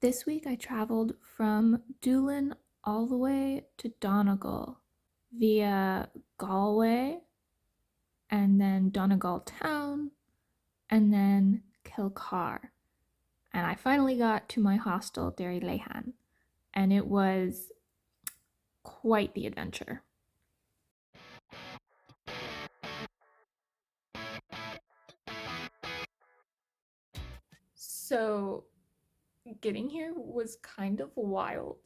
This week I traveled from Doolin all the way to Donegal via Galway and then Donegal town and then Kilcar. And I finally got to my hostel, Derrylehan, and it was quite the adventure. So, getting here was kind of wild.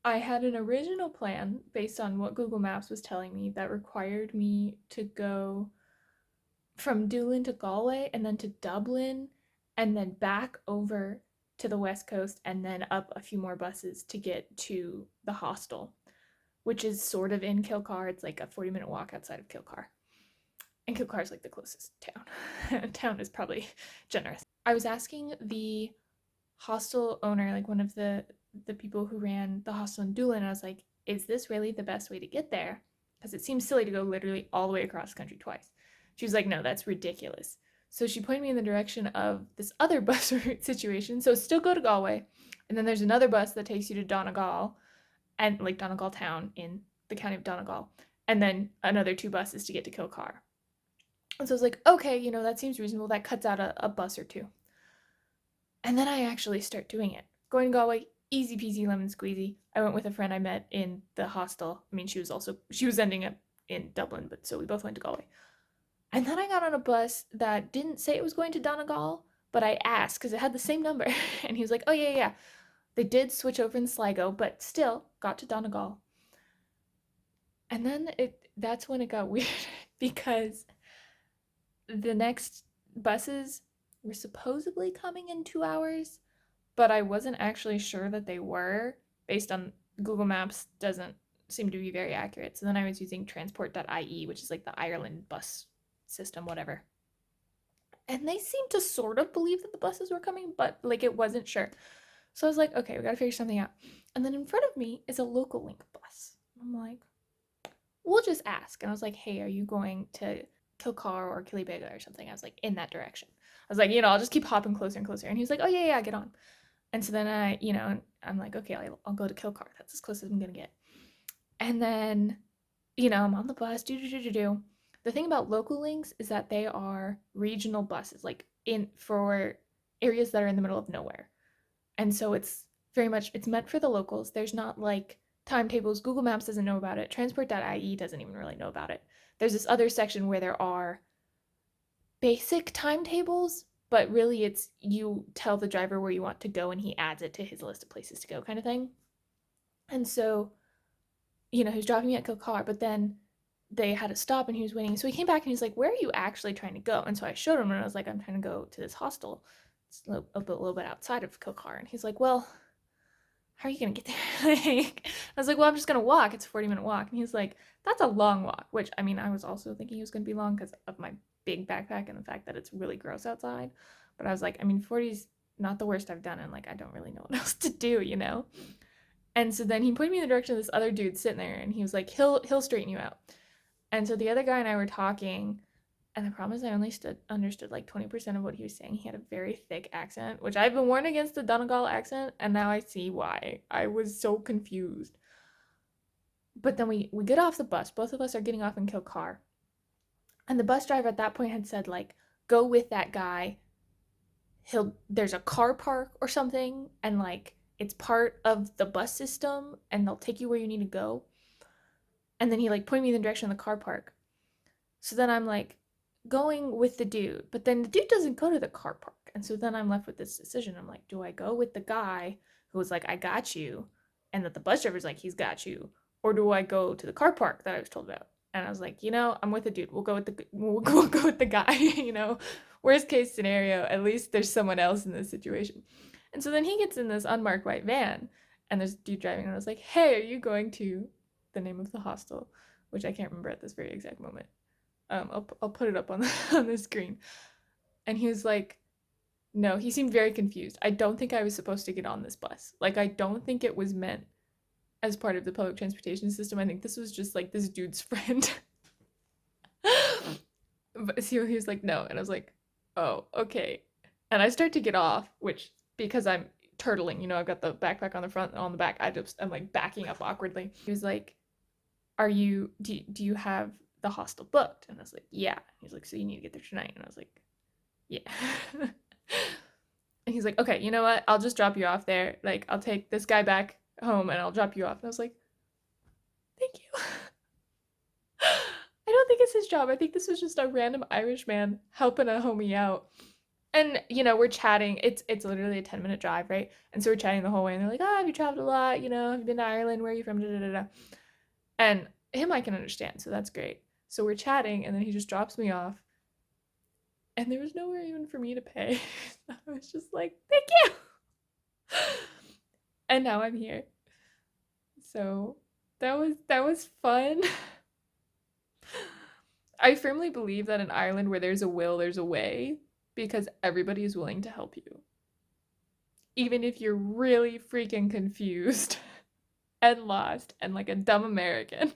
I had an original plan based on what Google Maps was telling me that required me to go from Doolin to Galway and then to Dublin and then back over to the west coast and then up a few more buses to get to the hostel, which is sort of in Kilcar. It's like a 40-minute walk outside of Kilcar. And Kilcar is like the closest town. Town is probably generous. I was asking the hostel owner, like one of the people who ran the hostel in Doolin, I was like, is this really the best way to get there? Because it seems silly to go literally all the way across the country twice. She was like, no, that's ridiculous. So she pointed me in the direction of this other bus route situation. So still go to Galway, and then there's another bus that takes you to Donegal, and like Donegal town in the county of Donegal, and then another two buses to get to Kilcar. And so I was like, okay, that seems reasonable. That cuts out a bus or two. And then I actually start doing it. Going to Galway, easy peasy lemon squeezy. I went with a friend I met in the hostel. I mean, she was ending up in Dublin, but so we both went to Galway. And then I got on a bus that didn't say it was going to Donegal, but I asked because it had the same number. And he was like, oh, yeah, yeah. They did switch over in Sligo, but still got to Donegal. And then that's when it got weird because the next buses were supposedly coming in 2 hours, but I wasn't actually sure that they were based on Google Maps doesn't seem to be very accurate. So then I was using transport.ie, which is like the Ireland bus system, whatever. And they seemed to sort of believe that the buses were coming, but like it wasn't sure. So I was like, okay, we gotta figure something out. And then in front of me is a local link bus. I'm like, we'll just ask. And I was like, hey, are you going to Kilcar or Killybeaga or something? I was like, in that direction. I was like, I'll just keep hopping closer and closer. And he was like, oh, yeah, yeah, get on. And so then I'm like, okay, I'll go to Kilcar. That's as close as I'm going to get. And then, I'm on the bus, do. The thing about local links is that they are regional buses, like for areas that are in the middle of nowhere. And so it's meant for the locals. There's not like timetables. Google Maps doesn't know about it. Transport.ie doesn't even really know about it. There's this other section where there are basic timetables, but really it's you tell the driver where you want to go and he adds it to his list of places to go kind of thing. And so, he was dropping me at Kilcar, but then they had to stop and he was waiting. So he came back and he's like, where are you actually trying to go? And so I showed him and I was like, I'm trying to go to this hostel. It's a little bit outside of Kilcar. And he's like, well, how are you going to get there? I was like, well, I'm just going to walk. It's a 40-minute walk. And he's like, that's a long walk, which I mean, I was also thinking it was going to be long because of my big backpack and the fact that it's really gross outside. But I was like, I mean, 40's not the worst I've done. And like, I don't really know what else to do. And so then he pointed me in the direction of this other dude sitting there and he was like, he'll straighten you out. And so the other guy and I were talking, and the problem is I only understood like 20% of what he was saying. He had a very thick accent, which I've been warned against the Donegal accent, and now I see why. I was so confused. But then we get off the bus. Both of us are getting off in Kilcar. And the bus driver at that point had said, like, go with that guy. There's a car park or something, and like it's part of the bus system, and they'll take you where you need to go. And then he like pointed me in the direction of the car park. So then I'm like, going with the dude, but then the dude doesn't go to the car park. And so then I'm left with this decision. I'm like, do I go with the guy who was like, I got you, and that the bus driver's like, he's got you, or do I go to the car park that I was told about? And I was like, I'm with the dude. We'll go with the guy. Worst case scenario, at least there's someone else in this situation. And so then he gets in this unmarked white van, and there's a dude driving, and I was like, hey, are you going to the name of the hostel, which I can't remember at this very exact moment. I'll put it up on the screen. And he was like, no, he seemed very confused. I don't think I was supposed to get on this bus. Like, I don't think it was meant as part of the public transportation system. I think this was just like this dude's friend. But so he was like, no. And I was like, oh, okay. And I start to get off, which because I'm turtling, you know, I've got the backpack on the front and on the back. I'm like backing up awkwardly. He was like, do you have the hostel booked? And I was like, yeah. He's like, so you need to get there tonight. And I was like, yeah. And he's like, okay, you know what? I'll just drop you off there. Like, I'll take this guy back home and I'll drop you off. And I was like, thank you. I don't think it's his job. I think this was just a random Irish man helping a homie out. And you know, we're chatting. It's literally a 10-minute drive, right? And so we're chatting the whole way, and they're like, "Oh, have you traveled a lot? You know, have you been to Ireland? Where are you from?" Da, da, da, da. And him, I can understand, so that's great. So we're chatting, and then he just drops me off, and there was nowhere even for me to pay. I was just like, "Thank you," and now I'm here. So that was fun. I firmly believe that in Ireland, where there's a will, there's a way, because everybody is willing to help you, even if you're really freaking confused and lost and like a dumb American.